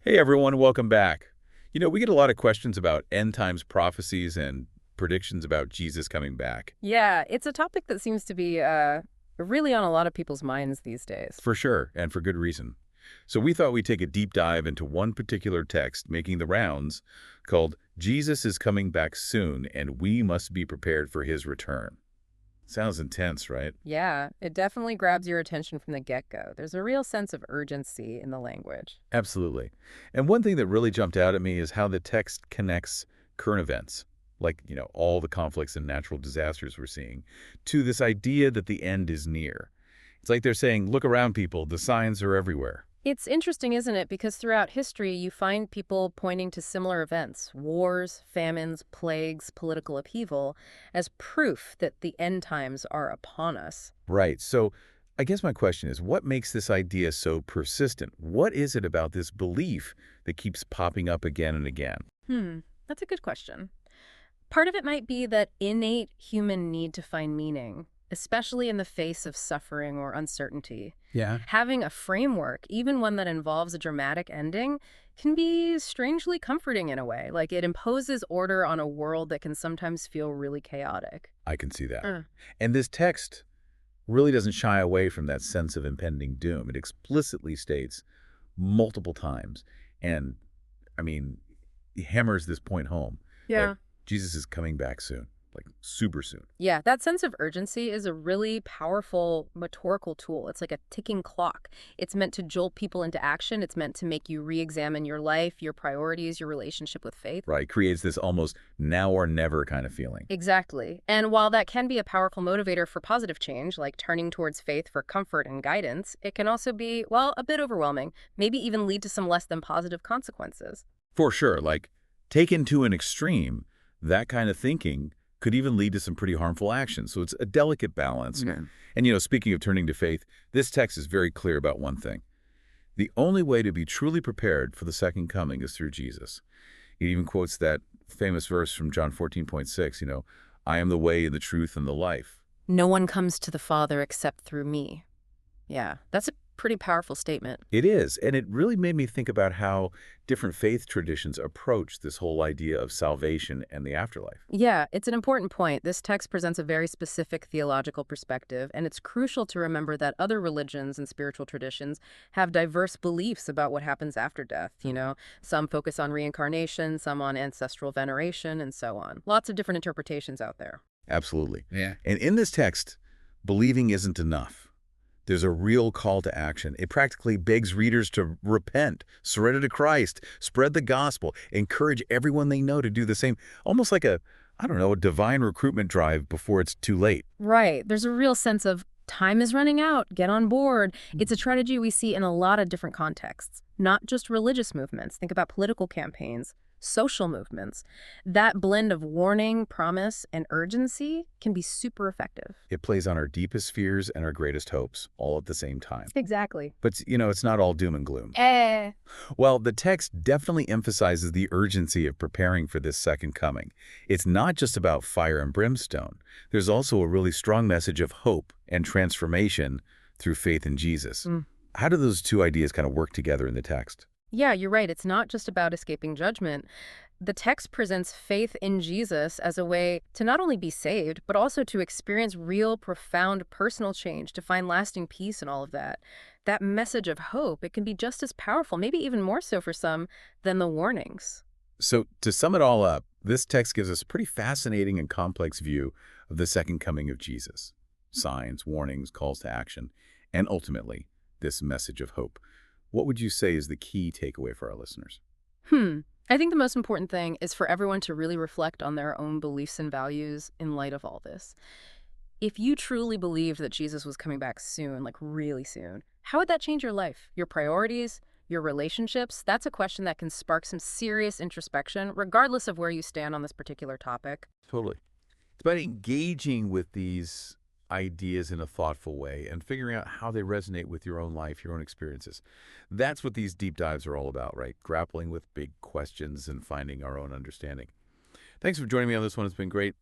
Hey everyone, welcome back. We get a lot of questions about end times prophecies and predictions about Jesus coming back. Yeah, it's a topic that seems to be really on a lot of people's minds these days. For sure, and for good reason. So we thought we'd take a deep dive into one particular text making the rounds called Jesus is Coming Back Soon and We Must Be Prepared for His Return. Sounds intense, right? Yeah, it definitely grabs your attention from the get-go. There's a real sense of urgency in the language. Absolutely. And one thing that really jumped out at me is how the text connects current events, like, all the conflicts and natural disasters we're seeing, to this idea that the end is near. It's like they're saying, look around, people, the signs are everywhere. It's interesting, isn't it? Because throughout history, you find people pointing to similar events, wars, famines, plagues, political upheaval, as proof that the end times are upon us. Right. So I guess my question is, what makes this idea so persistent? What is it about this belief that keeps popping up again and again? That's a good question. Part of it might be that innate human need to find meaning, especially in the face of suffering or uncertainty. Yeah. Having a framework, even one that involves a dramatic ending, can be strangely comforting in a way. Like it imposes order on a world that can sometimes feel really chaotic. I can see that. Uh, And this text really doesn't shy away from that sense of impending doom. It explicitly states multiple times, and, I mean, he hammers this point home that yeah. Jesus is coming back soon, like super soon. Yeah, that sense of urgency is a really powerful rhetorical tool. It's like a ticking clock. It's meant to jolt people into action. It's meant to make you re-examine your life, your priorities, your relationship with faith. Right? Creates this almost now or never kind of feeling. Exactly. And while that can be a powerful motivator for positive change, like turning towards faith for comfort and guidance, it can also be, well, a bit overwhelming, maybe even lead to some less than positive consequences. For sure, like taken to an extreme, that kind of thinking could even lead to some pretty harmful actions. So it's a delicate balance. Yeah. And, speaking of turning to faith, this text is very clear about one thing. The only way to be truly prepared for the second coming is through Jesus. He even quotes that famous verse from John 14:6, I am the way, the truth, and the life. No one comes to the Father except through me. Yeah, that's a pretty powerful statement. It is, and it really made me think about how different faith traditions approach this whole idea of salvation and the afterlife. Yeah, it's an important point. This text presents a very specific theological perspective, and it's crucial to remember that other religions and spiritual traditions have diverse beliefs about what happens after death, Some focus on reincarnation, some on ancestral veneration, and so on. Lots of different interpretations out there. Absolutely. Yeah. And in this text, believing isn't enough. There's a real call to action. It practically begs readers to repent, surrender to Christ, spread the gospel, encourage everyone they know to do the same. Almost like a divine recruitment drive before it's too late. Right. There's a real sense of time is running out, get on board. It's a strategy we see in a lot of different contexts, not just religious movements. Think about political campaigns, social movements. That blend of warning, promise, and urgency can be super effective. It plays on our deepest fears and our greatest hopes, all at the same time. Exactly. But, it's not all doom and gloom. Eh. Well, the text definitely emphasizes the urgency of preparing for this second coming. It's not just about fire and brimstone. There's also a really strong message of hope and transformation through faith in Jesus. How do those two ideas kind of work together in the text? Yeah, you're right. It's not just about escaping judgment. The text presents faith in Jesus as a way to not only be saved, but also to experience real, profound personal change, to find lasting peace and all of that. That message of hope, it can be just as powerful, maybe even more so for some, than the warnings. So to sum it all up, this text gives us a pretty fascinating and complex view of the second coming of Jesus. Signs, warnings, calls to action, and ultimately, this message of hope. What would you say is the key takeaway for our listeners? I think the most important thing is for everyone to really reflect on their own beliefs and values in light of all this. If you truly believed that Jesus was coming back soon, like really soon, how would that change your life, your priorities, your relationships? That's a question that can spark some serious introspection, regardless of where you stand on this particular topic. Totally. It's about engaging with these ideas in a thoughtful way and figuring out how they resonate with your own life, your own experiences. That's what these deep dives are all about, right? Grappling with big questions and finding our own understanding. Thanks for joining me on this one. It's been great.